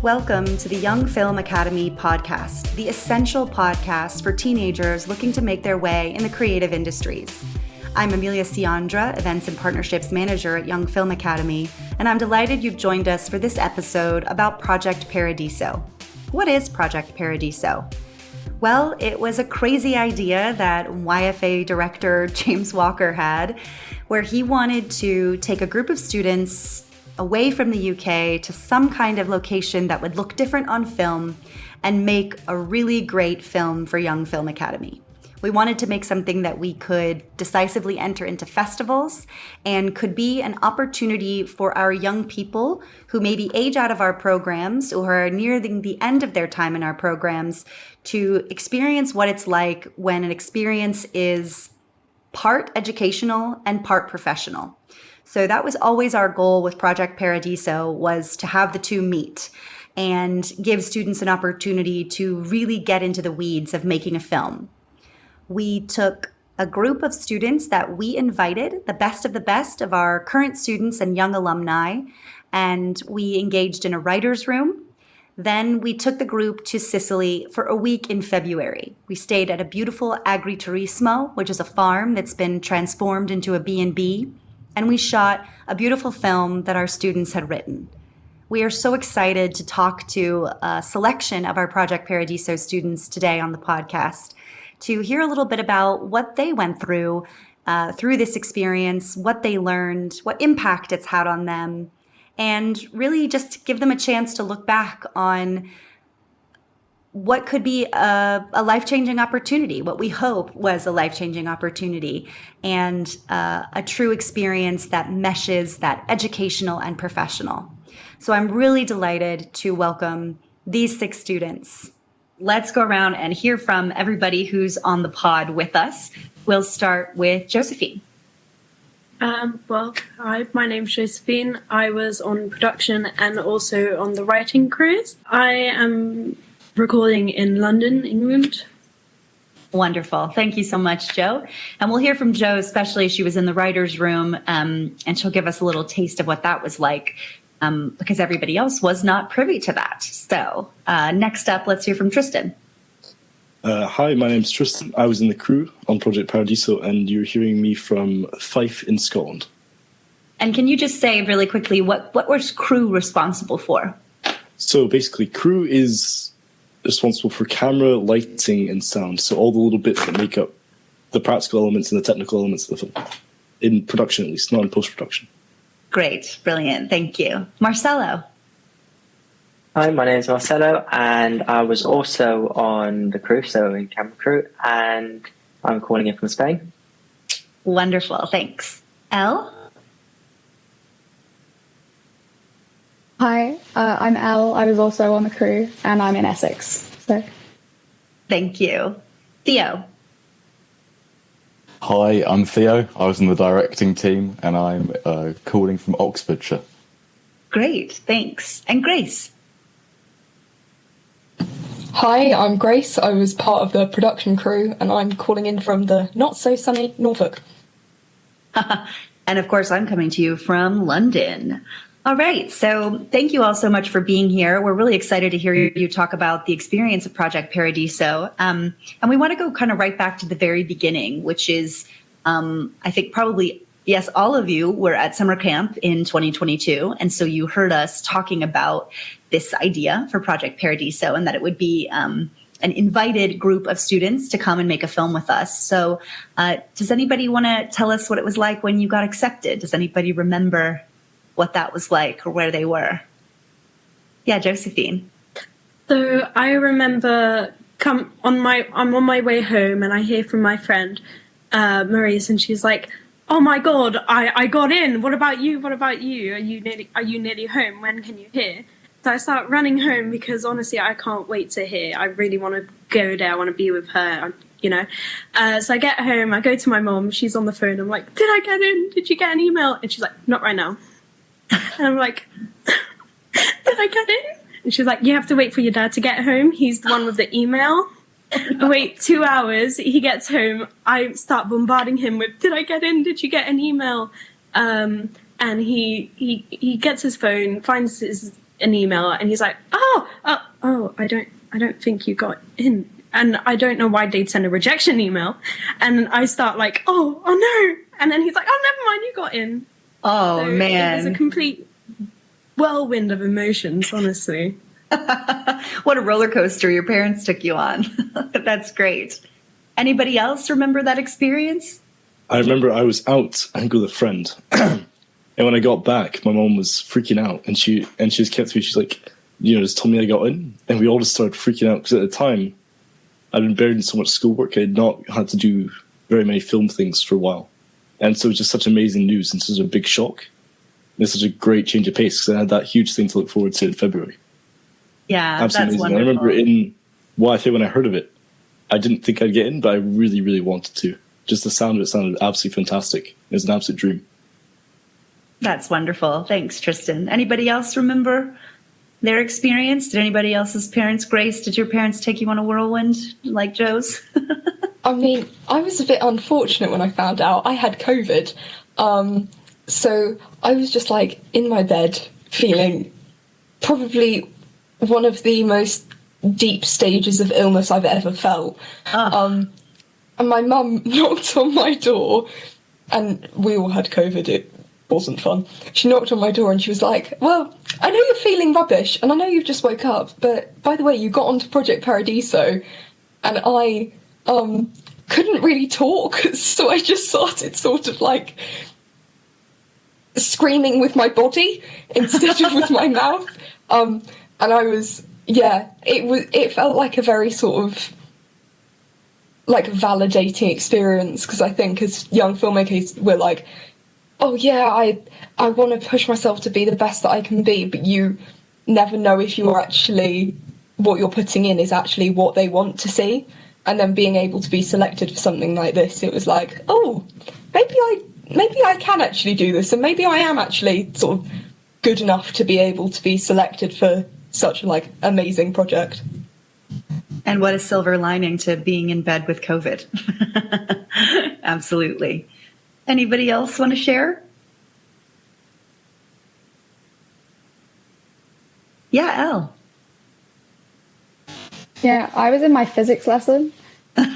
Welcome to the Young Film Academy podcast, the essential podcast for teenagers looking to make their way in the creative industries. I'm Amelia Sciandra, Events and Partnerships Manager at Young Film Academy, and I'm delighted you've joined us for this episode about Project Paradiso. What is Project Paradiso? Well, it was a crazy idea that YFA director James Walker had, where he wanted to take a group of students away from the UK to some kind of location that would look different on film and make a really great film for Young Film Academy. We wanted to make something that we could decisively enter into festivals and could be an opportunity for our young people who maybe age out of our programs or are nearing the end of their time in our programs to experience what it's like when an experience is part educational and part professional. So that was always our goal with Project Paradiso, was to have the two meet and give students an opportunity to really get into the weeds of making a film. We took a group of students that we invited, the best of our current students and young alumni, and we engaged in a writer's room. Then we took the group to Sicily for a week in February. We stayed at a beautiful agriturismo, which is a farm that's been transformed into a B&B, and we shot a beautiful film that our students had written. We are so excited to talk to a selection of our Project Paradiso students today on the podcast to hear a little bit about what they went through this experience, what they learned, what impact it's had on them, and really just give them a chance to look back on what could be a life-changing opportunity, what we hope was a life-changing opportunity, and a true experience that meshes that educational and professional. So I'm really delighted to welcome these 6 students. Let's go around and hear from everybody who's on the pod with us. We'll start with Josephine. Hi, my name's Josephine. I was on production and also on the writing crews. I am recording in London, England. Wonderful. Thank you so much, Jo. And we'll hear from Jo, especially she was in the writer's room, and she'll give us a little taste of what that was like, because everybody else was not privy to that. So next up, let's hear from Tristan. Hi, my name's Tristan. I was in the crew on Project Paradiso, and you're hearing me from Fife in Scotland. And can you just say really quickly, what was crew responsible for? So basically, crew is responsible for camera, lighting, and sound. So all the little bits that make up the practical elements and the technical elements of the film. In production, at least, not in post-production. Great. Brilliant. Thank you. Marcelo. Hi, my name is Marcelo, and I was also on the crew, so in camera crew, and I'm calling in from Spain. Wonderful. Thanks. Elle? Hi, I'm Elle. I was also on the crew, and I'm in Essex. So, thank you. Theo? Hi, I'm Theo. I was in the directing team, and I'm calling from Oxfordshire. Great. Thanks. And Grace? Hi, I'm Grace. I was part of the production crew, and I'm calling in from the not-so-sunny Norfolk. And of course, I'm coming to you from London. All right. So thank you all so much for being here. We're really excited to hear you talk about the experience of Project Paradiso. And we want to go kind of right back to the very beginning, which is, I think probably, yes, all of you were at summer camp in 2022. And so you heard us talking about this idea for Project Paradiso and that it would be an invited group of students to come and make a film with us. So does anybody want to tell us what it was like when you got accepted? Does anybody remember what that was like or where they were? Yeah, Josephine. So I remember I'm on my way home and I hear from my friend, Maurice, and she's like, "Oh my God, I got in. What about you? What about you? Are you nearly home? When can you hear?" So I start running home because honestly, I can't wait to hear. I really want to go there. I want to be with her, you know. So I get home, I go to my mom, she's on the phone. I'm like, "Did I get in? Did you get an email?" And she's like, "Not right now." And I'm like, "Did I get in?" And she's like, "You have to wait for your dad to get home. He's the one with the email." I wait 2 hours. He gets home. I start bombarding him with, "Did I get in? Did you get an email?" And he gets his phone, finds his an email, and he's like, oh, I don't think you got in. And I don't know why they'd send a rejection email. And I start like, oh no. And then he's like, oh, never mind, you got in. Oh, so man. It was a complete whirlwind of emotions, honestly. What a roller coaster your parents took you on. That's great. Anybody else remember that experience? I remember I was out, I think, with a friend. And when I got back, my mom was freaking out. And she just kept me, she's like, just told me I got in. And we all just started freaking out because at the time, I'd been buried in so much schoolwork, I had not had to do very many film things for a while. And so it was just such amazing news and such a big shock. And it's such a great change of pace because I had that huge thing to look forward to in February. Yeah, absolutely that's amazing. wonderful. I remember I think when I heard of it, I didn't think I'd get in, but I really, really wanted to. Just the sound of it sounded absolutely fantastic. It was an absolute dream. That's wonderful. Thanks, Tristan. Anybody else remember their experience? Did anybody else's parents, Grace, did your parents take you on a whirlwind like Joe's? I mean, I was a bit unfortunate when I found out. I had COVID. So I was just like in my bed feeling probably one of the most deep stages of illness I've ever felt. And my mum knocked on my door, and we all had COVID. It wasn't fun. She knocked on my door and she was like, well, I know you're feeling rubbish and I know you've just woke up, but by the way, you got onto Project Paradiso. And I couldn't really talk, so I just started sort of like screaming with my body instead of with my mouth. And I was, it felt like a very sort of like validating experience, because I think as young filmmakers we're like, oh yeah, I want to push myself to be the best that I can be, but you never know if you're actually, what you're putting in is actually what they want to see. And then being able to be selected for something like this, it was like, oh, maybe I can actually do this, and maybe I am actually sort of good enough to be able to be selected for such a like amazing project. And what a silver lining to being in bed with COVID. Absolutely. Anybody else want to share? Yeah, Elle. Yeah, I was in my physics lesson,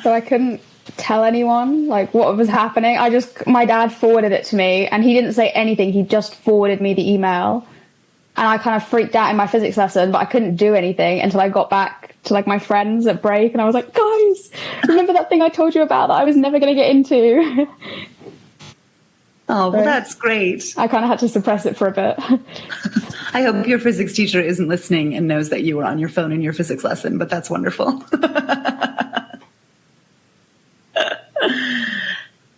so I couldn't tell anyone like what was happening. My dad forwarded it to me, and he didn't say anything. He just forwarded me the email, and I kind of freaked out in my physics lesson, but I couldn't do anything until I got back to like my friends at break, and I was like, guys, remember that thing I told you about that I was never going to get into? Oh, well, that's great. I kind of had to suppress it for a bit. I hope your physics teacher isn't listening and knows that you were on your phone in your physics lesson, but that's wonderful.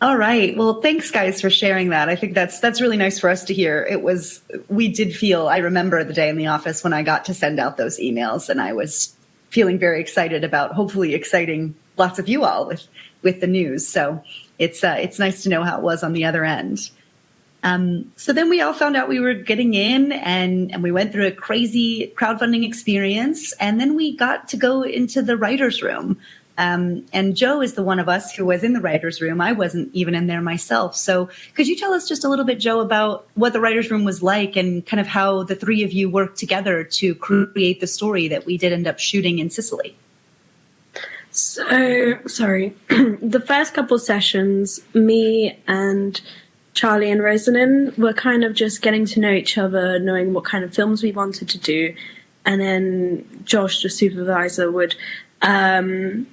All right. Well, thanks, guys, for sharing that. I think that's really nice for us to hear. We did feel, I remember the day in the office when I got to send out those emails, and I was feeling very excited about hopefully exciting lots of you all with the news. So it's nice to know how it was on the other end. So then we all found out we were getting in, and we went through a crazy crowdfunding experience, and then we got to go into the writer's room. And Joe is the one of us who was in the writer's room. I wasn't even in there myself. So could you tell us just a little bit, Joe, about what the writer's room was like and kind of how the three of you worked together to create the story that we did end up shooting in Sicily? So, sorry. The first couple sessions, me and Charlie and Rosalind were kind of just getting to know each other, knowing what kind of films we wanted to do. And then Josh, the supervisor, would kind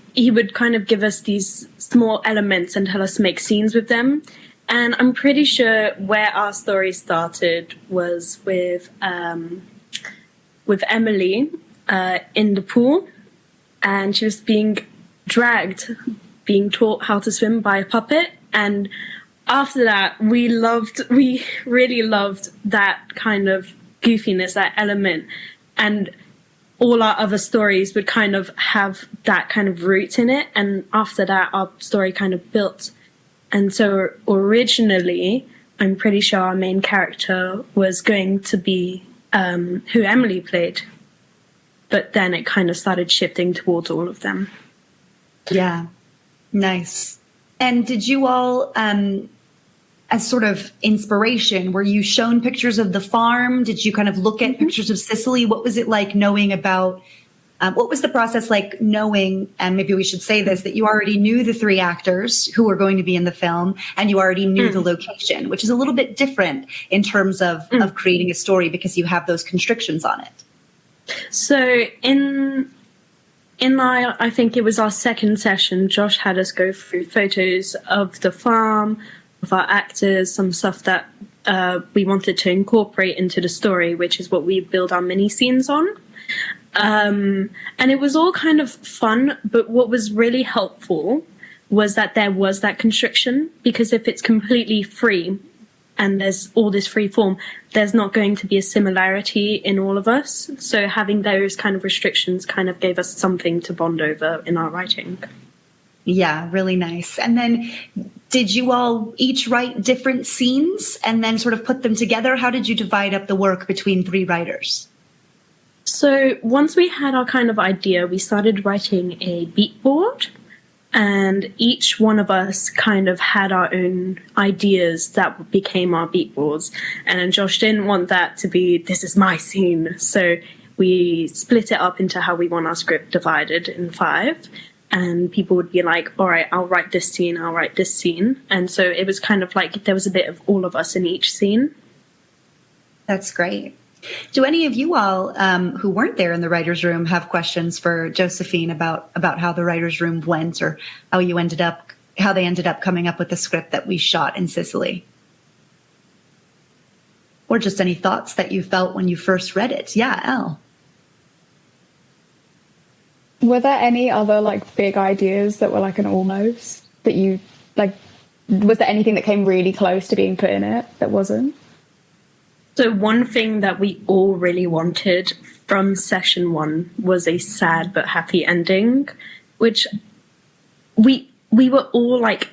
of give us these small elements and tell us to make scenes with them. And I'm pretty sure where our story started was with Emily in the pool, and she was being dragged, being taught how to swim by a puppet. And after that, we really loved that kind of goofiness, that element, and all our other stories would kind of have that kind of root in it. And after that, our story kind of built. And so originally, I'm pretty sure our main character was going to be who Emily played. But then it kind of started shifting towards all of them. Yeah, nice. And did you all as sort of inspiration? Were you shown pictures of the farm? Did you kind of look at pictures of Sicily? What was it like knowing about, what was the process like knowing, and maybe we should say this, that you already knew the 3 actors who were going to be in the film, and you already knew the location, which is a little bit different in terms of creating a story because you have those constrictions on it. So in I think it was our second session, Josh had us go through photos of the farm, of our actors, some stuff that we wanted to incorporate into the story, which is what we build our mini scenes on. And it was all kind of fun, but what was really helpful was that there was that constriction, because if it's completely free and there's all this free form, there's not going to be a similarity in all of us. So having those kind of restrictions kind of gave us something to bond over in our writing. Yeah, really nice. And then did you all each write different scenes and then sort of put them together? How did you divide up the work between 3 writers? So once we had our kind of idea, we started writing a beat board, and each one of us kind of had our own ideas that became our beat boards. And then Josh didn't want that to be, this is my scene. So we split it up into how we want our script divided in 5. And people would be like, all right, I'll write this scene, I'll write this scene. And so it was kind of like there was a bit of all of us in each scene. That's great. Do any of you all who weren't there in the writer's room have questions for Josephine about how the writer's room went, or how they ended up coming up with the script that we shot in Sicily? Or just any thoughts that you felt when you first read it? Yeah, Elle. Were there any other like big ideas that were like an almost that you like? Was there anything that came really close to being put in it that wasn't? So one thing that we all really wanted from session 1 was a sad but happy ending, which we were all like,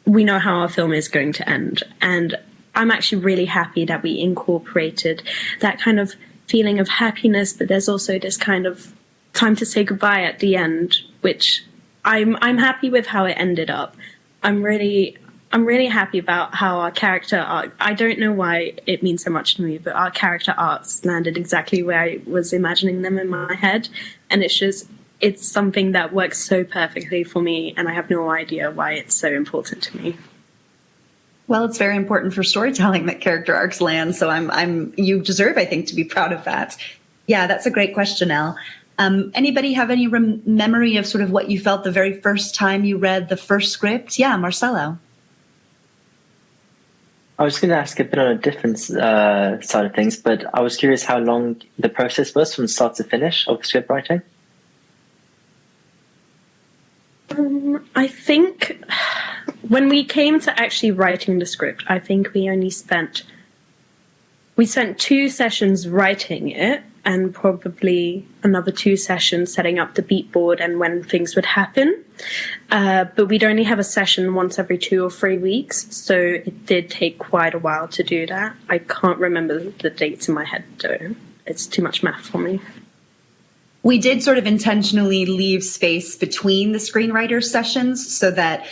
we know how our film is going to end. And I'm actually really happy that we incorporated that kind of feeling of happiness, but there's also this kind of time to say goodbye at the end, which I'm happy with how it ended up. I'm really happy about how our character arc, I don't know why it means so much to me, but our character arcs landed exactly where I was imagining them in my head. And it's something that works so perfectly for me, and I have no idea why it's so important to me. Well, it's very important for storytelling that character arcs land. So you deserve, I think, to be proud of that. Yeah, that's a great question, Elle. Anybody have any memory of sort of what you felt the very first time you read the first script? Yeah, Marcelo. I was going to ask a bit on a different side of things, but I was curious how long the process was from start to finish of the script writing. I think when we came to actually writing the script, I think we spent 2 sessions writing it, and probably another 2 sessions setting up the beat board and when things would happen. But we'd only have a session once every 2 or 3 weeks, so it did take quite a while to do that. I can't remember the dates in my head, though. It's too much math for me. We did sort of intentionally leave space between the screenwriter sessions so that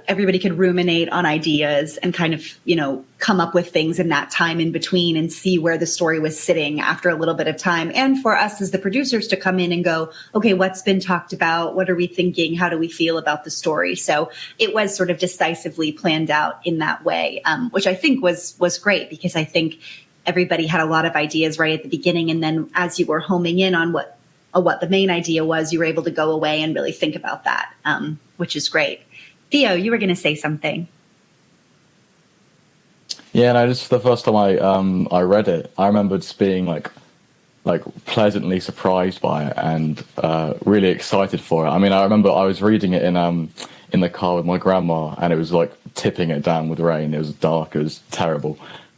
everybody could ruminate on ideas and kind of, come up with things in that time in between and see where the story was sitting after a little bit of time. And for us as the producers to come in and go, okay, what's been talked about? What are we thinking? How do we feel about the story? So it was sort of decisively planned out in that way, which I think was great, because I think everybody had a lot of ideas right at the beginning. And then as you were homing in on what the main idea was, you were able to go away and really think about that, which is great. Theo, you were going to say something. Yeah, no, just the first time I read it, I remember just being like pleasantly surprised by it and really excited for it. I mean, I remember I was reading it in the car with my grandma, and it was like tipping it down with rain. It was dark. It was terrible.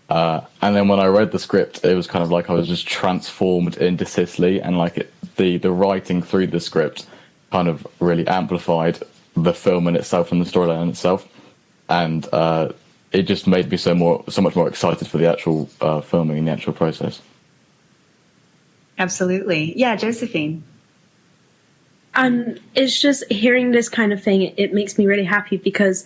And then when I read the script, it was kind of like I was just transformed into Sicily, and like the writing through the script kind of really amplified the film in itself and the storyline in itself, and it just made me so much more excited for the actual filming and the actual process. Absolutely. Yeah, Josephine. It's just hearing this kind of thing, it makes me really happy, because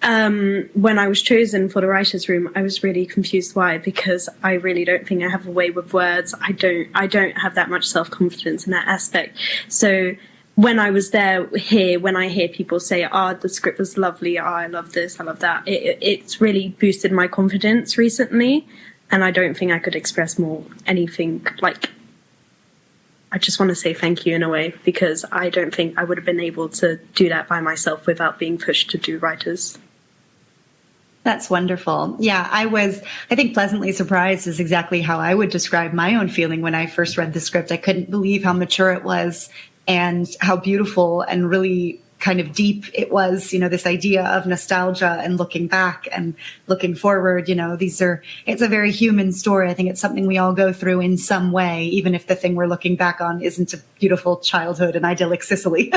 when I was chosen for the writer's room, I was really confused why, because I really don't think I have a way with words. I don't have that much self-confidence in that aspect. So when I was here, when I hear people say, the script was lovely, I love this, I love that, it's really boosted my confidence recently. And I don't think I could express more anything. Like, I just want to say thank you in a way, because I don't think I would have been able to do that by myself without being pushed to do writers. That's wonderful. Yeah, I think pleasantly surprised is exactly how I would describe my own feeling when I first read the script. I couldn't believe how mature it was and how beautiful and really kind of deep it was. This idea of nostalgia and looking back and looking forward, it's a very human story. I think it's something we all go through in some way, even if the thing we're looking back on isn't a beautiful childhood and idyllic Sicily,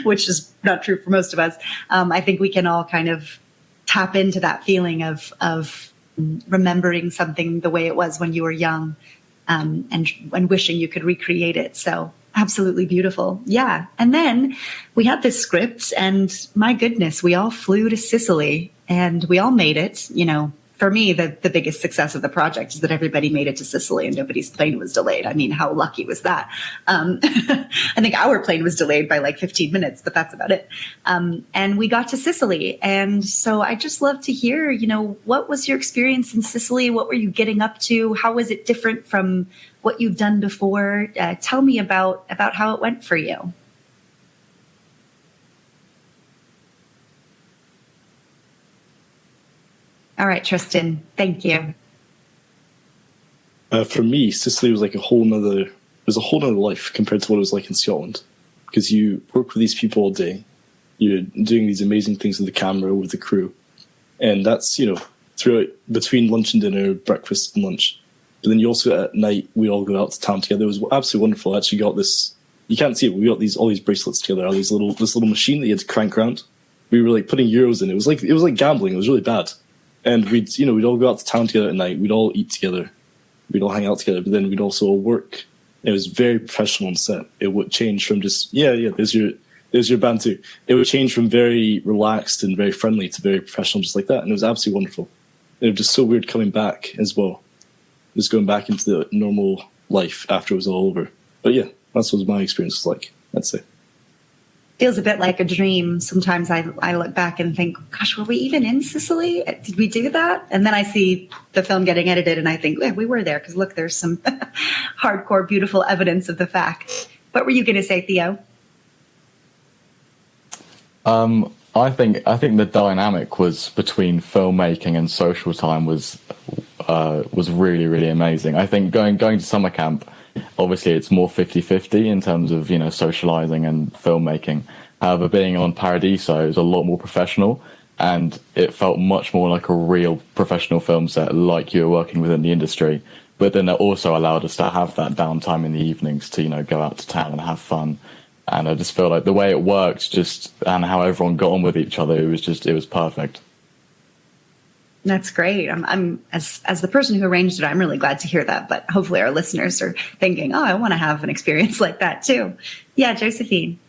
which is not true for most of us. I think we can all kind of tap into that feeling of remembering something the way it was when you were young, and wishing you could recreate it. So absolutely beautiful. Yeah. And then we had this script, and my goodness, we all flew to Sicily and we all made it. For me, the biggest success of the project is that everybody made it to Sicily and nobody's plane was delayed. I mean, how lucky was that? I think our plane was delayed by like 15 minutes, but that's about it. And we got to Sicily. And so I just love to hear, what was your experience in Sicily? What were you getting up to? How was it different from what you've done before? Tell me about how it went for you. All right, Tristan, thank you. For me, Sicily was like a whole nother life compared to what it was like in Scotland, because you work with these people all day. You're doing these amazing things with the camera, with the crew. And that's, throughout between lunch and dinner, breakfast and lunch. But then you also, at night, we all go out to town together. It was absolutely wonderful. I actually got this, you can't see it, but we got all these bracelets together, this little machine that you had to crank around. We were like putting euros in. It was like gambling. It was really bad. And we'd all go out to town together at night. We'd all eat together. We'd all hang out together. But then we'd also all work. It was very professional on set. It would change from just, there's your band too. It would change from very relaxed and very friendly to very professional, just like that. And it was absolutely wonderful. It was just so weird coming back as well. Just going back into the normal life after it was all over. But yeah, that's what my experience was like, I'd say. Feels a bit like a dream. Sometimes I look back and think, gosh, were we even in Sicily? Did we do that? And then I see the film getting edited and I think, we were there, because look, there's some hardcore, beautiful evidence of the fact. What were you going to say, Theo? I think the dynamic was between filmmaking and social time was really, really amazing. I think going to summer camp, obviously it's more 50-50 in terms of, socializing and filmmaking. However, being on Paradiso is a lot more professional, and it felt much more like a real professional film set, like you were working within the industry. But then it also allowed us to have that downtime in the evenings to, go out to town and have fun. And I just feel like the way it worked, and how everyone got on with each other, it was perfect. That's great. I'm as the person who arranged it, I'm really glad to hear that. But hopefully our listeners are thinking, I want to have an experience like that too. Yeah, Josephine.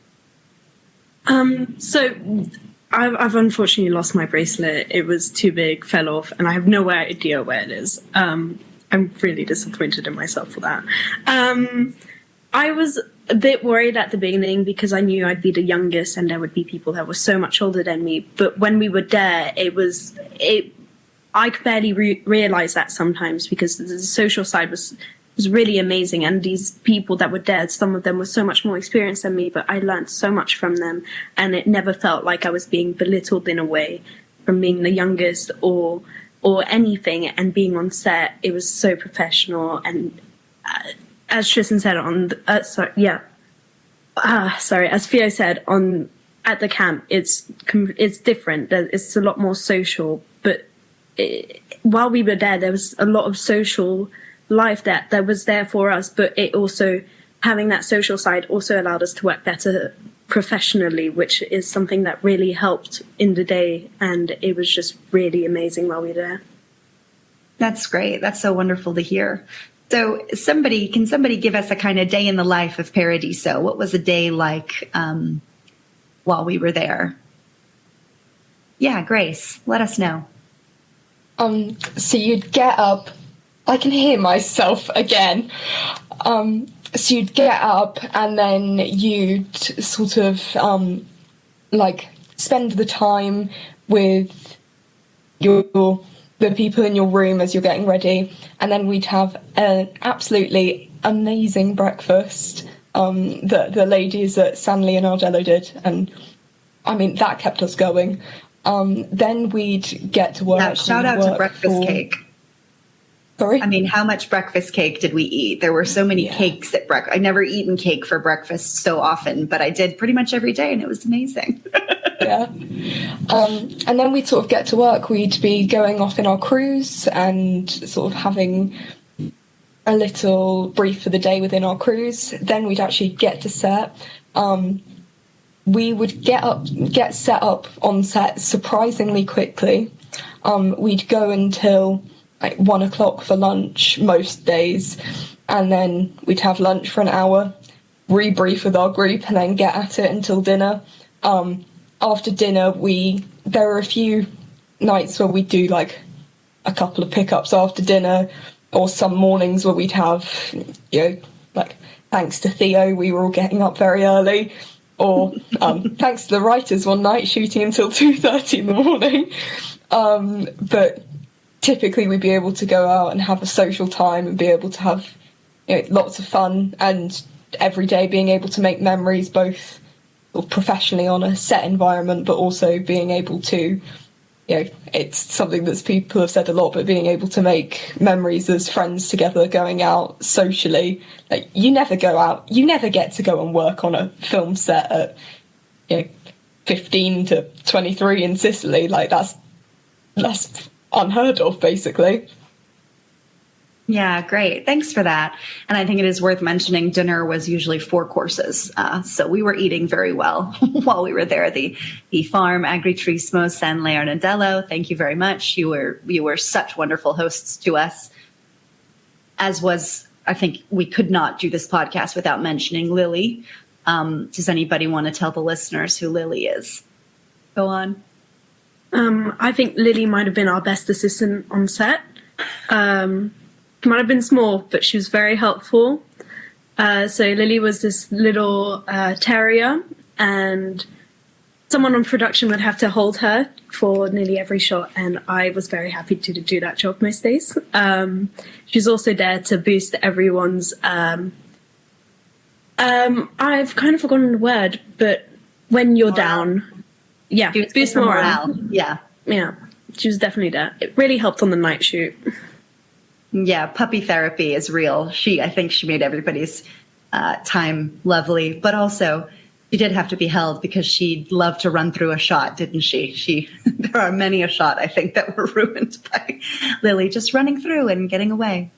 So I've unfortunately lost my bracelet. It was too big, fell off, and I have no idea where it is. I'm really disappointed in myself for that. I was a bit worried at the beginning because I knew I'd be the youngest and there would be people that were so much older than me. But when we were there, I could barely realize that sometimes, because the social side was really amazing. And these people that were there, some of them were so much more experienced than me, but I learned so much from them. And it never felt like I was being belittled in a way from being the youngest or anything. And being on set, it was so professional. And as Tristan said as Theo said, at the camp, it's different. It's a lot more social, but while we were there was a lot of social life that was there for us, but it also, having that social side also allowed us to work better professionally, which is something that really helped in the day, and it was just really amazing while we were there. That's great. That's so wonderful to hear. So can somebody give us a kind of day in the life of Paradiso? What was a day like while we were there? Yeah, Grace, let us know. So you'd get up. I can hear myself again. So you'd get up and then you'd sort of like spend the time with the people in your room as you're getting ready, and then we'd have an absolutely amazing breakfast that the ladies at Stanley and Ardello did, and I mean that kept us going. Then we'd get to work. Yeah, shout out to breakfast cake. Sorry? I mean, how much breakfast cake did we eat? There were so many cakes at breakfast. I'd never eaten cake for breakfast so often, but I did pretty much every day, and it was amazing. Yeah. And then we'd sort of get to work. We'd be going off in our crews and sort of having a little brief for the day within our crews. Then we'd actually get to set. We would get set up on set surprisingly quickly. We'd go until like 1 o'clock for lunch most days, and then we'd have lunch for an hour, rebrief with our group, and then get at it until dinner. After dinner, there were a few nights where we'd do like a couple of pickups after dinner, or some mornings where we'd have, like thanks to Theo, we were all getting up very early, or thanks to the writers one night shooting until 2:30 in the morning. But typically we'd be able to go out and have a social time and be able to have lots of fun, and every day being able to make memories, both professionally on a set environment, but also being able to, it's something that people have said a lot, but being able to make memories as friends together, going out socially. Like, you never go out, you never get to go and work on a film set at 15 to 23 in Sicily. Like, that's unheard of, basically. Yeah, great. Thanks for that. And I think it is worth mentioning dinner was usually 4 courses. So we were eating very well while we were there. The farm, Agriturismo San Leonardello, thank you very much. You were such wonderful hosts to us. As was, I think we could not do this podcast without mentioning Lily. Does anybody want to tell the listeners who Lily is? Go on. I think Lily might have been our best assistant on set. Might have been small, but she was very helpful. So Lily was this little terrier, and someone on production would have to hold her for nearly every shot, and I was very happy to do that job most days. She's also there to boost everyone's... I've kind of forgotten the word, but when you're down... Yeah, boost morale. Yeah. Yeah, she was definitely there. It really helped on the night shoot. Yeah, puppy therapy is real. I think she made everybody's time lovely, but also she did have to be held because she loved to run through a shot, didn't she? There are many a shot, I think, that were ruined by Lily just running through and getting away.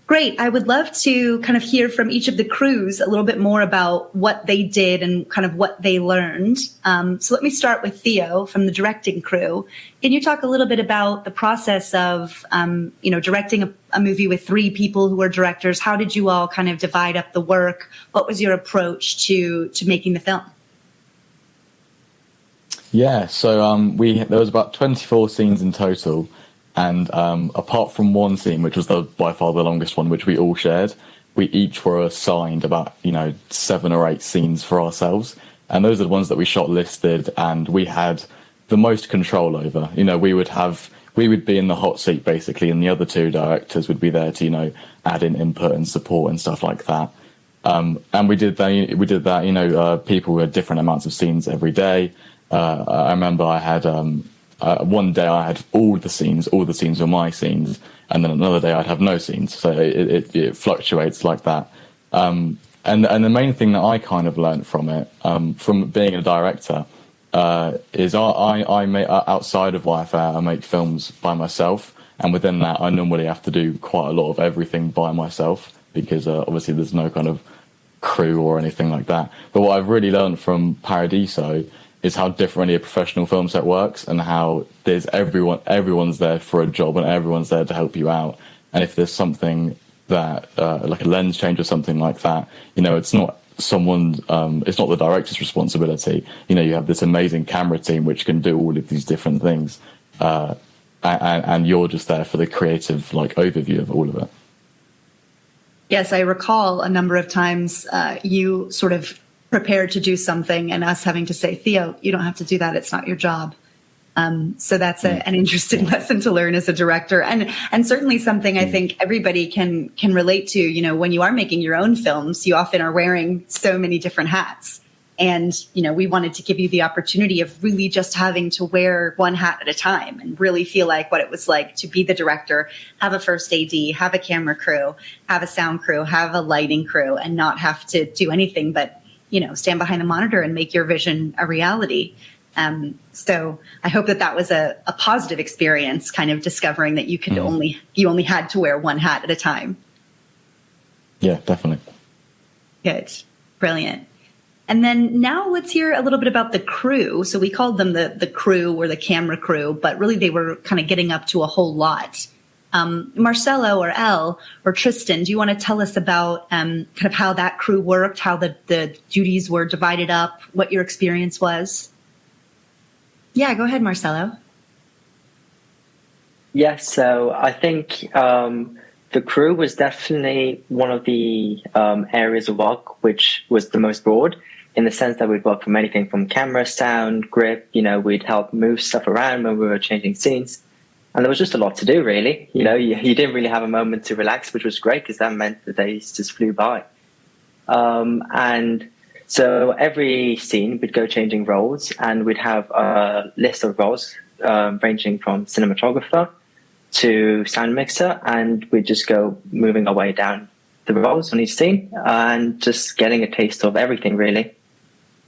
Great. I would love to kind of hear from each of the crews a little bit more about what they did and kind of what they learned. So let me start with Theo from the directing crew. Can you talk a little bit about the process of, directing a movie with 3 people who are directors? How did you all kind of divide up the work? What was your approach to making the film? Yeah, so there was about 24 scenes in total. And apart from one scene, which was by far the longest one, which we all shared, we each were assigned about 7 or 8 scenes for ourselves, and those are the ones that we shot listed, and we had the most control over. We would be in the hot seat basically, and the other 2 directors would be there to add in input and support and stuff like that. And we did that. People had different amounts of scenes every day. I remember I had. One day I had all the scenes were my scenes, and then another day I'd have no scenes. So it fluctuates like that. And the main thing that I kind of learned from it, from being a director, is I make, outside of YFA, I make films by myself, and within that I normally have to do quite a lot of everything by myself, because obviously there's no kind of crew or anything like that. But what I've really learned from Paradiso is how differently a professional film set works, and how there's everyone's there for a job, and everyone's there to help you out. And if there's something that, like a lens change or something like that, it's not someone, it's not the director's responsibility. You know, you have this amazing camera team which can do all of these different things, and you're just there for the creative like overview of all of it. Yes, I recall a number of times you sort of prepared to do something and us having to say, Theo, you don't have to do that. It's not your job. So that's an interesting lesson to learn as a director, and certainly something I think everybody can relate to. You know, when you are making your own films, you often are wearing so many different hats. And, you know, we wanted to give you the opportunity of really just having to wear one hat at a time and really feel like what it was like to be the director, have a first AD, have a camera crew, have a sound crew, have a lighting crew, and not have to do anything but, you know, stand behind the monitor and make your vision a reality. So I hope that was a positive experience, kind of discovering that you could you only had to wear one hat at a time. Yeah, definitely. Good. Brilliant. And then now let's hear a little bit about the crew. So we called them the crew or the camera crew, but really they were kind of getting up to a whole lot. Marcelo or Elle or Tristan, do you want to tell us about kind of how that crew worked, how the duties were divided up, what your experience was? Yeah, go ahead, Marcelo. Yes, so I think the crew was definitely one of the areas of work which was the most broad, in the sense that we'd work from anything from camera, sound, grip, you know, we'd help move stuff around when we were changing scenes. And there was just a lot to do, really. You know, you didn't really have a moment to relax, which was great because that meant the days just flew by. And so every scene we'd go changing roles, and we'd have a list of roles ranging from cinematographer to sound mixer, and we'd just go moving our way down the roles on each scene and just getting a taste of everything, really.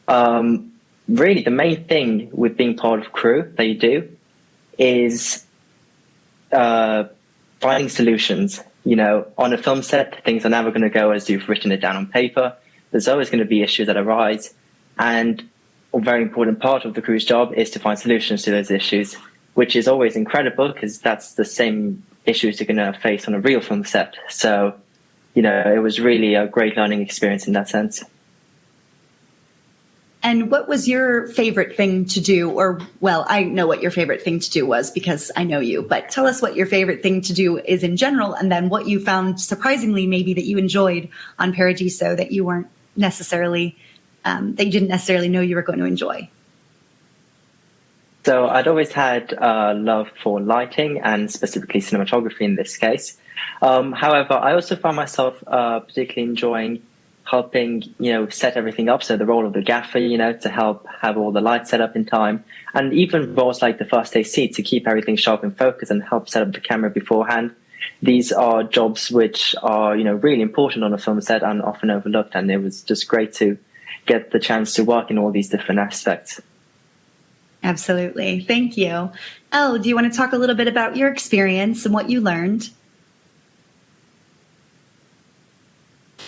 Really, the main thing with being part of crew that you do is finding solutions. You know, on a film set, things are never going to go as you've written it down on paper. There's always going to be issues that arise, and a very important part of the crew's job is to find solutions to those issues, which is always incredible because that's the same issues you're going to face on a real film set. So, you know, it was really a great learning experience in that sense. And what was your favorite thing to do? Or, well, I know what your favorite thing to do was because I know you, but tell us what your favorite thing to do is in general, and then what you found surprisingly maybe that you enjoyed on Paradiso that you weren't necessarily, that you didn't necessarily know you were going to enjoy. So I'd always had a love for lighting and specifically cinematography in this case. However, I also found myself particularly enjoying helping, you know, set everything up. So the role of the gaffer, you know, to help have all the lights set up in time, and even roles like the first AC to keep everything sharp in focus and help set up the camera beforehand. These are jobs which are, you know, really important on a film set and often overlooked. And it was just great to get the chance to work in all these different aspects. Absolutely. Thank you. Elle, do you want to talk a little bit about your experience and what you learned?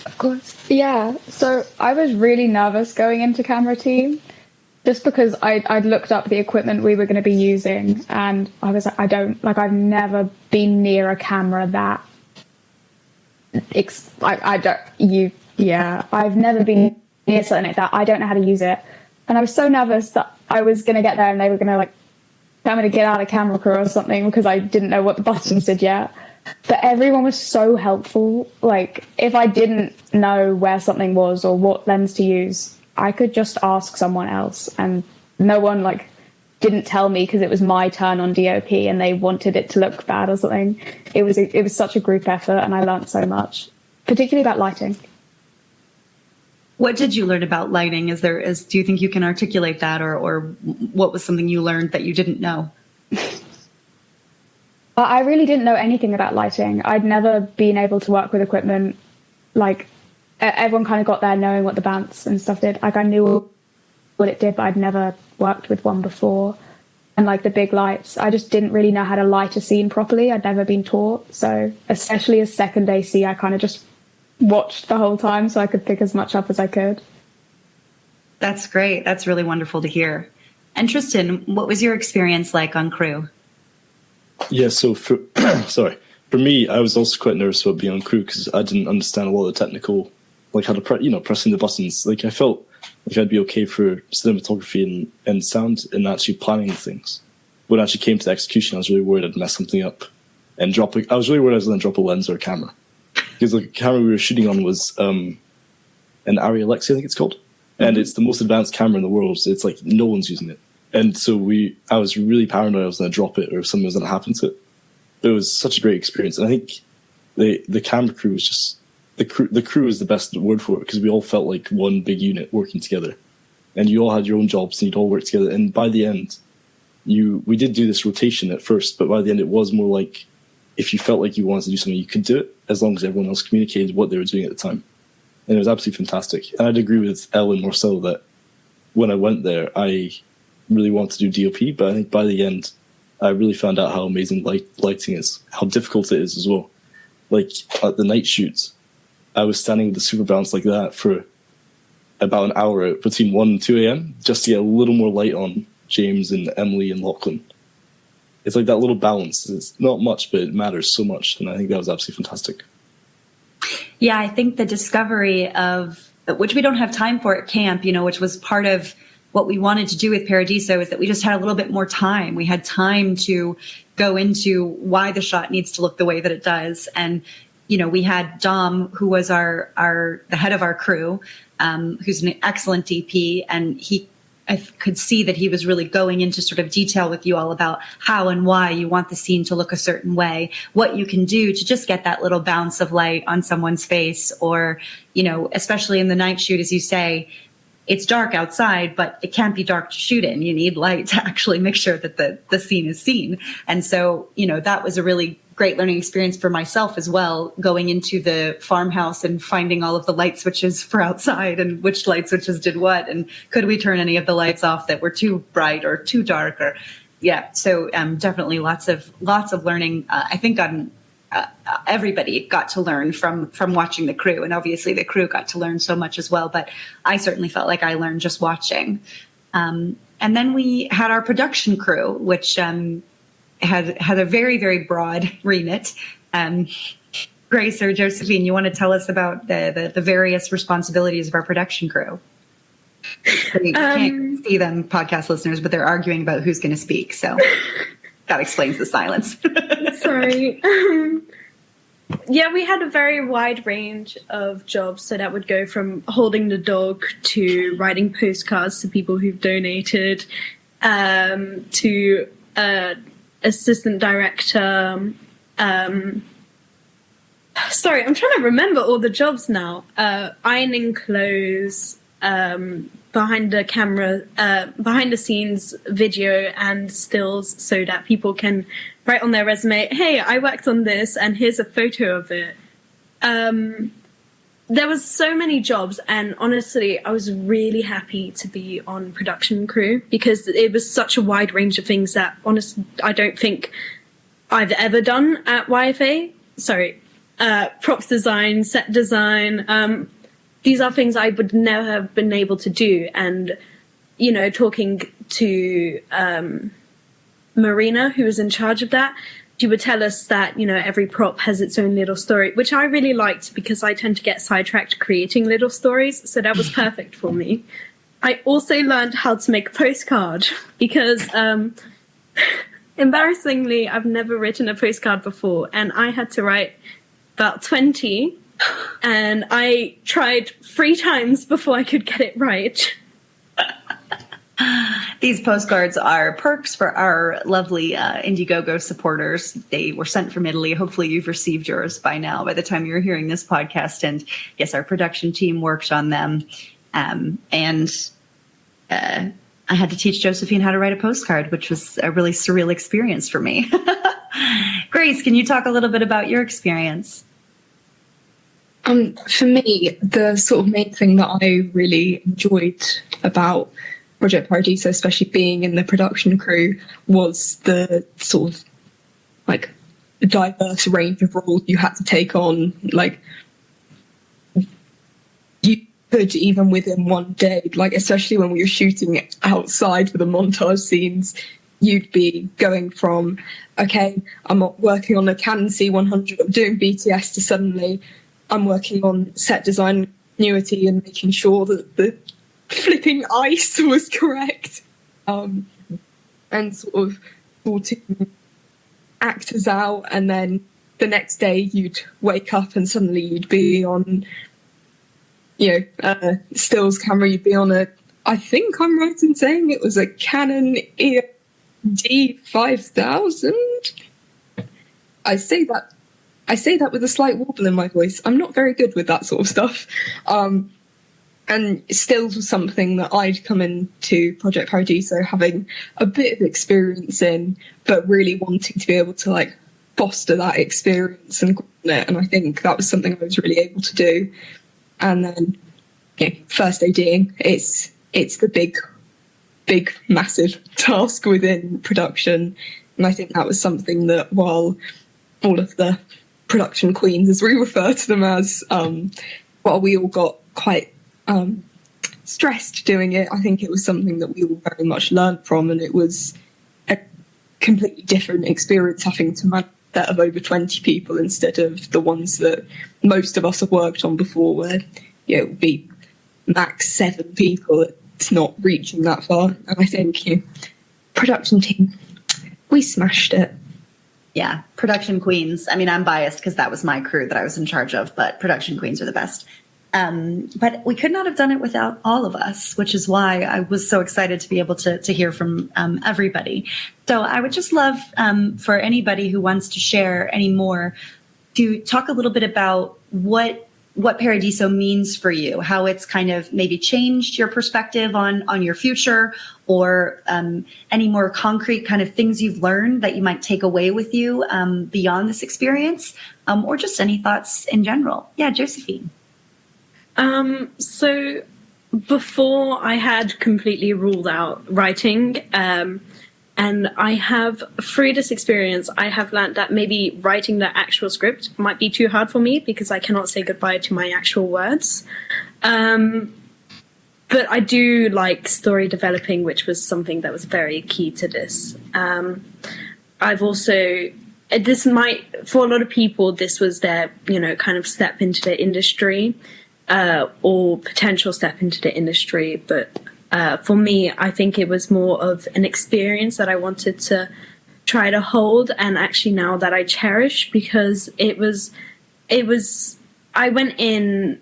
Of course. Yeah. So I was really nervous going into camera team just because I'd looked up the equipment we were going to be using, and I was like, I've never been near a camera that I've never been near something like that. I don't know how to use it. And I was so nervous that I was going to get there and they were going to like tell me to get out of camera crew or something because I didn't know what the buttons did yet. But everyone was so helpful. Like, if I didn't know where something was or what lens to use, I could just ask someone else. And no one, like, didn't tell me because it was my turn on DOP and they wanted it to look bad or something. It was such a group effort, and I learned so much, particularly about lighting. What did you learn about lighting? Do you think you can articulate that, or what was something you learned that you didn't know? I really didn't know anything about lighting. I'd never been able to work with equipment. Like, everyone kind of got there knowing what the bounce and stuff did. Like, I knew what it did, but I'd never worked with one before. And like the big lights, I just didn't really know how to light a scene properly. I'd never been taught. So especially as second AC, I kind of just watched the whole time so I could pick as much up as I could. That's great. That's really wonderful to hear. And Tristan, what was your experience like on crew? Yeah, so for me, I was also quite nervous about being on crew because I didn't understand a lot of the technical like how to pressing the buttons. Like I felt like I'd be okay for cinematography and sound and actually planning things. When it actually came to the execution, I was really worried I'd mess something up and I was really worried I was going to drop a lens or a camera, because the camera we were shooting on was an Arri Alexa, I think it's called, and it's the most advanced camera in the world. So it's like no one's using it, and so I was really paranoid I was going to drop it or something was going to happen to it. But it was such a great experience, and I think the camera crew was just the crew is the best word for it, because we all felt like one big unit working together, and you all had your own jobs and you'd all work together. And by the end, we did do this rotation at first, but by the end it was more like if you felt like you wanted to do something, you could do it as long as everyone else communicated what they were doing at the time. And it was absolutely fantastic. And I'd agree with Elle and Marcel that when I went there, I really wanted to do DOP, but I think by the end, I really found out how amazing lighting is, how difficult it is as well. Like at the night shoots, I was standing with the super balance like that for about an hour between 1 and 2 a.m. just to get a little more light on James and Emily and Lachlan. It's like that little balance. It's not much, but it matters so much. And I think that was absolutely fantastic. Yeah, I think the discovery of, which we don't have time for at camp, which was part of what we wanted to do with Paradiso, is that we just had a little bit more time. We had time to go into why the shot needs to look the way that it does. And, we had Dom, who was the head of our crew, who's an excellent DP, and I could see that he was really going into sort of detail with you all about how and why you want the scene to look a certain way, what you can do to just get that little bounce of light on someone's face, or, especially in the night shoot, as you say, it's dark outside, but it can't be dark to shoot in. You need light to actually make sure that the scene is seen. And so, that was a really great learning experience for myself as well, going into the farmhouse and finding all of the light switches for outside and which light switches did what, and could we turn any of the lights off that were too bright or too dark, or so definitely lots of learning. I think everybody got to learn from watching the crew, and obviously the crew got to learn so much as well, but I certainly felt like I learned just watching. And then we had our production crew, which had a very, very broad remit. Grace or Josephine, you want to tell us about the various responsibilities of our production crew? You can't see them, podcast listeners, but they're arguing about who's going to speak, so that explains the silence. Sorry. Yeah, we had a very wide range of jobs. So that would go from holding the dog to writing postcards to people who've donated, to assistant director. Sorry, I'm trying to remember all the jobs now. Ironing clothes, behind the camera, behind the scenes video and stills, so that people can write on their resume, hey, I worked on this and here's a photo of it. There was so many jobs, and honestly, I was really happy to be on production crew, because it was such a wide range of things that honestly I don't think I've ever done at YFA. Sorry, props design, set design. These are things I would never have been able to do. And, talking to Marina, who was in charge of that, she would tell us that, every prop has its own little story, which I really liked, because I tend to get sidetracked creating little stories. So that was perfect for me. I also learned how to make a postcard, because embarrassingly, I've never written a postcard before, and I had to write about 20, and I tried 3 times before I could get it right. These postcards are perks for our lovely Indiegogo supporters. They were sent from Italy. Hopefully you've received yours by now, by the time you're hearing this podcast. And yes, our production team worked on them. And I had to teach Josephine how to write a postcard, which was a really surreal experience for me. Grace, can you talk a little bit about your experience? For me, the sort of main thing that I really enjoyed about Project Paradiso, especially being in the production crew, was the sort of like diverse range of roles you had to take on. Like, you could, even within one day, like especially when we were shooting outside for the montage scenes, you'd be going from, okay, I'm working on a Canon C100, I'm doing BTS, to suddenly I'm working on set design continuity and making sure that the flipping ice was correct, and sort of sorting actors out, and then the next day you'd wake up and suddenly you'd be on, stills camera. You'd be on I think I'm right in saying it was a Canon EOD 5000. I say that with a slight wobble in my voice. I'm not very good with that sort of stuff. And stills was something that I'd come into Project Paradiso having a bit of experience in, but really wanting to be able to like foster that experience and grow it. And I think that was something I was really able to do. And then, first ADing, it's the big, massive task within production. And I think that was something that, while all of the production queens, as we refer to them as, while we all got quite stressed doing it, I think it was something that we all very much learned from, and it was a completely different experience having to manage that of over 20 people instead of the ones that most of us have worked on before, where it would be max 7 people. It's not reaching that far, and I think production team, we smashed it. Yeah, production queens. I mean, I'm biased because that was my crew that I was in charge of, but production queens are the best. But we could not have done it without all of us, which is why I was so excited to be able to hear from everybody. So I would just love for anybody who wants to share any more to talk a little bit about what Paradiso means for you, how it's kind of maybe changed your perspective on your future, or any more concrete kind of things you've learned that you might take away with you beyond this experience, or just any thoughts in general. Yeah, Josephine. So before I had completely ruled out writing, and I have, through this experience, I have learned that maybe writing the actual script might be too hard for me because I cannot say goodbye to my actual words. But I do like story developing, which was something that was very key to this. I've also, for a lot of people, this was their, kind of step into the industry, or potential step into the industry. But for me, I think it was more of an experience that I wanted to try to hold, and actually now that I cherish, because I went in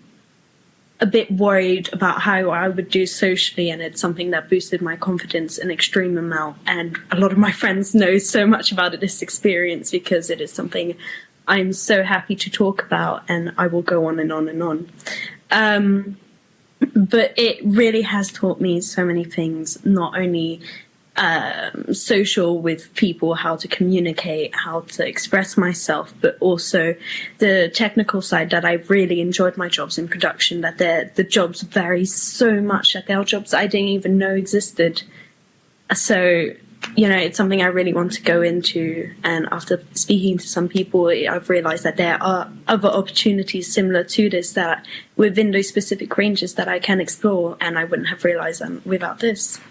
a bit worried about how I would do socially, and it's something that boosted my confidence an extreme amount. And a lot of my friends know so much about this experience because it is something I'm so happy to talk about, and I will go on and on and on. But it really has taught me so many things, not only social with people, how to communicate, how to express myself, but also the technical side, that I really enjoyed my jobs in production, that the jobs vary so much, that there are jobs I didn't even know existed. So, it's something I really want to go into. And after speaking to some people, I've realized that there are other opportunities similar to this, that within those specific ranges, that I can explore, and I wouldn't have realized them without this.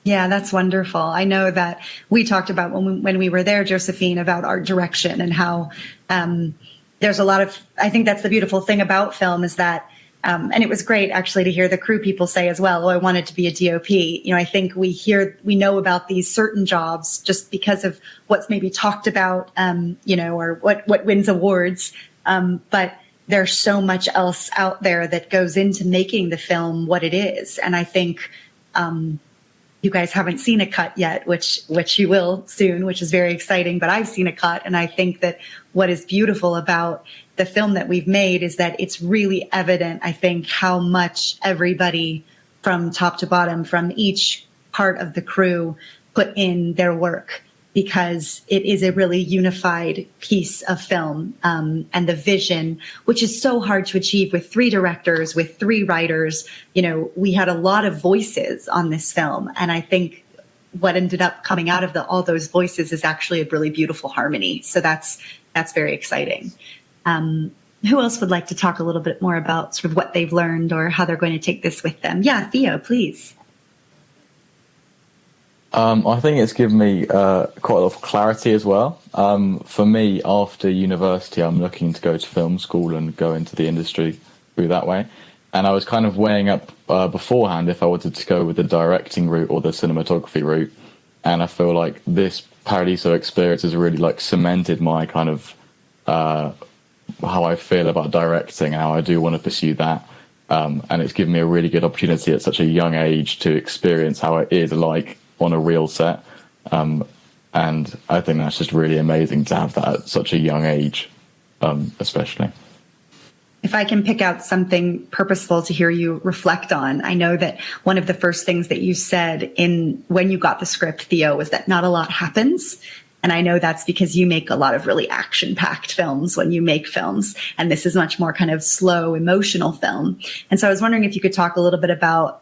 Yeah, that's wonderful. I know that we talked about when we were there, Josephine, about art direction, and how there's a lot of, I think that's the beautiful thing about film, is that and it was great actually to hear the crew people say as well, I wanted to be a DOP. I think we know about these certain jobs just because of what's maybe talked about, or what wins awards. But there's so much else out there that goes into making the film what it is. And I think you guys haven't seen a cut yet, which you will soon, which is very exciting. But I've seen a cut, and I think that what is beautiful about the film that we've made is that it's really evident, I think, how much everybody from top to bottom, from each part of the crew, put in their work, because it is a really unified piece of film, and the vision, which is so hard to achieve with 3 directors, with 3 writers. We had a lot of voices on this film, and I think what ended up coming out of all those voices is actually a really beautiful harmony. So that's very exciting. Who else would like to talk a little bit more about sort of what they've learned or how they're going to take this with them? Yeah, Theo, please. I think it's given me quite a lot of clarity as well. For me, after university, I'm looking to go to film school and go into the industry through that way. And I was kind of weighing up beforehand if I wanted to go with the directing route or the cinematography route. And I feel like this Paradiso experience has really like cemented my kind of how I feel about directing and how I do want to pursue that. And it's given me a really good opportunity at such a young age to experience how it is like on a real set. And I think that's just really amazing to have that at such a young age, especially. If I can pick out something purposeful to hear you reflect on, I know that one of the first things that you said when you got the script, Theo, was that not a lot happens. And I know that's because you make a lot of really action-packed films when you make films. And this is much more kind of slow, emotional film. And so I was wondering if you could talk a little bit about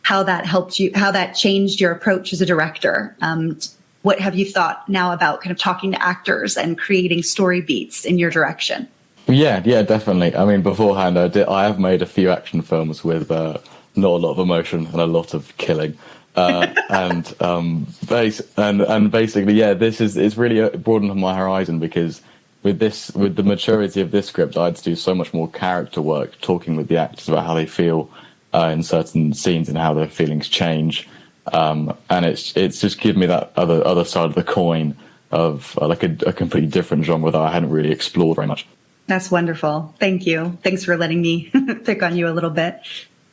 how that helped you, how that changed your approach as a director. What have you thought now about kind of talking to actors and creating story beats in your direction? Yeah, definitely. I mean, beforehand, I have made a few action films with not a lot of emotion and a lot of killing. And basically, yeah, it's really broadened my horizon, because with the maturity of this script, I had to do so much more character work, talking with the actors about how they feel in certain scenes and how their feelings change. And it's just given me that other side of the coin of like a completely different genre that I hadn't really explored very much. That's wonderful. Thank you. Thanks for letting me pick on you a little bit.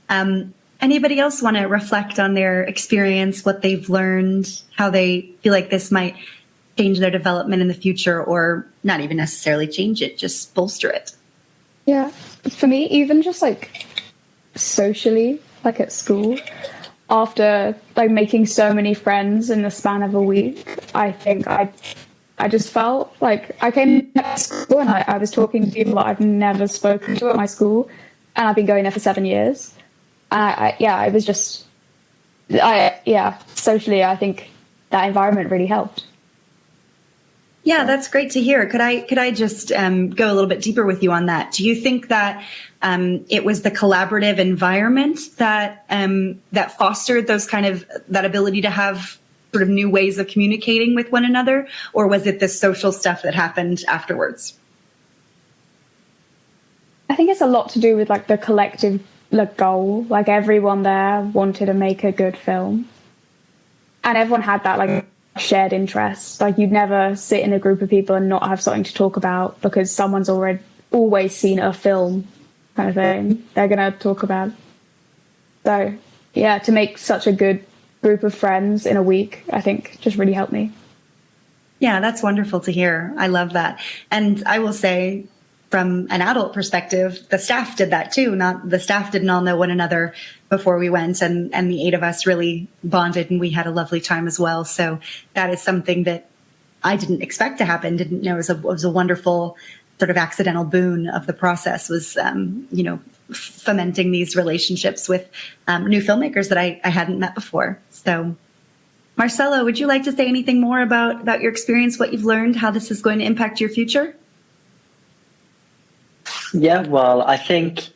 Anybody else want to reflect on their experience, what they've learned, how they feel like this might change their development in the future, or not even necessarily change it, just bolster it? Yeah, for me, even just like socially, like at school, after like making so many friends in the span of a week, I think I just felt like I came to school and I was talking to people that I've never spoken to at my school, and I've been going there for 7 years. And socially, I think that environment really helped. Yeah, that's great to hear. Could I just go a little bit deeper with you on that? Do you think that it was the collaborative environment that fostered that ability to have sort of new ways of communicating with one another, or was it the social stuff that happened afterwards? I think it's a lot to do with like the collective goal. Like everyone there wanted to make a good film, and everyone had that like shared interest. Like you'd never sit in a group of people and not have something to talk about because someone's always seen a film kind of thing they're gonna talk about. So yeah, to make such a good group of friends in a week, I think just really helped me. Yeah, that's wonderful to hear. I love that. And I will say, from an adult perspective, the staff did that too. The staff didn't all know one another before we went, and the 8 of us really bonded, and we had a lovely time as well. So that is something that I didn't expect to happen. Didn't know it was a wonderful sort of accidental boon of the process, was fomenting these relationships with new filmmakers that I hadn't met before. So Marcelo, would you like to say anything more about your experience, what you've learned, how this is going to impact your future? Yeah, well, I think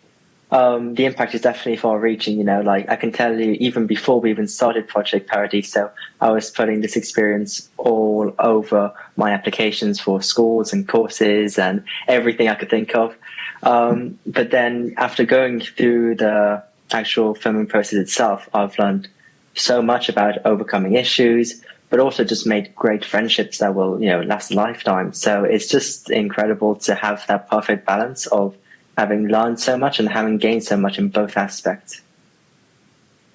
the impact is definitely far-reaching. Like I can tell you, even before we even started Project Paradiso, I was putting this experience all over my applications for schools and courses and everything I could think of. But then after going through the actual filming process itself, I've learned so much about overcoming issues, but also just made great friendships that will, last a lifetime. So it's just incredible to have that perfect balance of having learned so much and having gained so much in both aspects.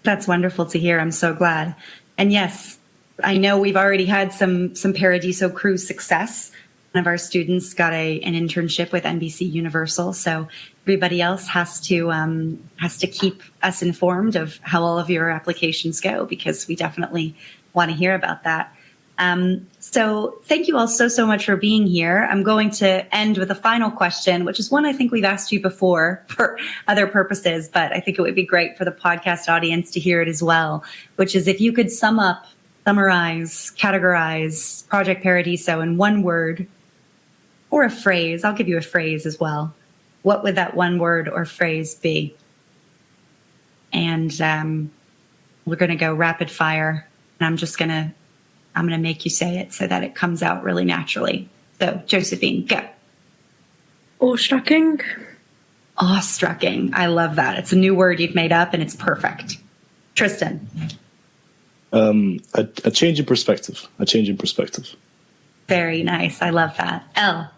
That's wonderful to hear. I'm so glad. And yes, I know we've already had some Paradiso crew success. One of our students got an internship with NBC Universal, so everybody else has to keep us informed of how all of your applications go, because we definitely want to hear about that. So thank you all so much for being here. I'm going to end with a final question, which is one I think we've asked you before for other purposes, but I think it would be great for the podcast audience to hear it as well, which is if you could summarize, categorize Project Paradiso in one word or a phrase. I'll give you a phrase as well. What would that one word or phrase be? And we're going to go rapid fire, and I'm going to make you say it so that it comes out really naturally. So, Josephine, go. Awestrucking. Awestrucking. I love that. It's a new word you've made up and it's perfect. Tristan. A change in perspective. A change in perspective. Very nice. I love that. Elle.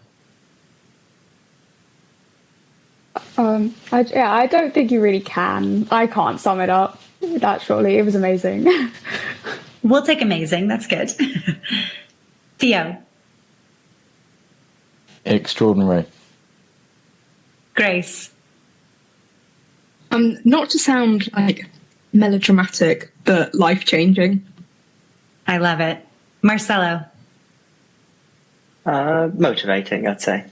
I don't think you really can. I can't sum it up that shortly. It was amazing. We'll take amazing. That's good. Theo. Extraordinary. Grace. Not to sound like melodramatic, but life-changing. I love it. Marcelo. Motivating, I'd say.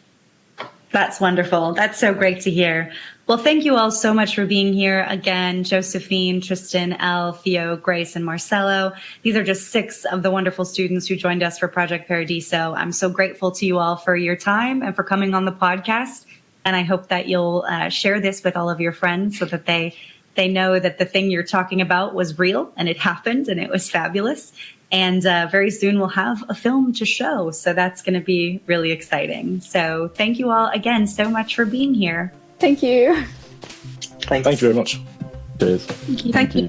That's wonderful. That's so great to hear. Well, thank you all so much for being here again. Josephine, Tristan, Elle, Theo, Grace, and Marcelo. These are just 6 of the wonderful students who joined us for Project Paradiso. I'm so grateful to you all for your time and for coming on the podcast. And I hope that you'll share this with all of your friends so that they know that the thing you're talking about was real and it happened and it was fabulous. And very soon we'll have a film to show. So that's going to be really exciting. So thank you all again so much for being here. Thank you. Thanks. Thank you very much. Cheers. Thank you.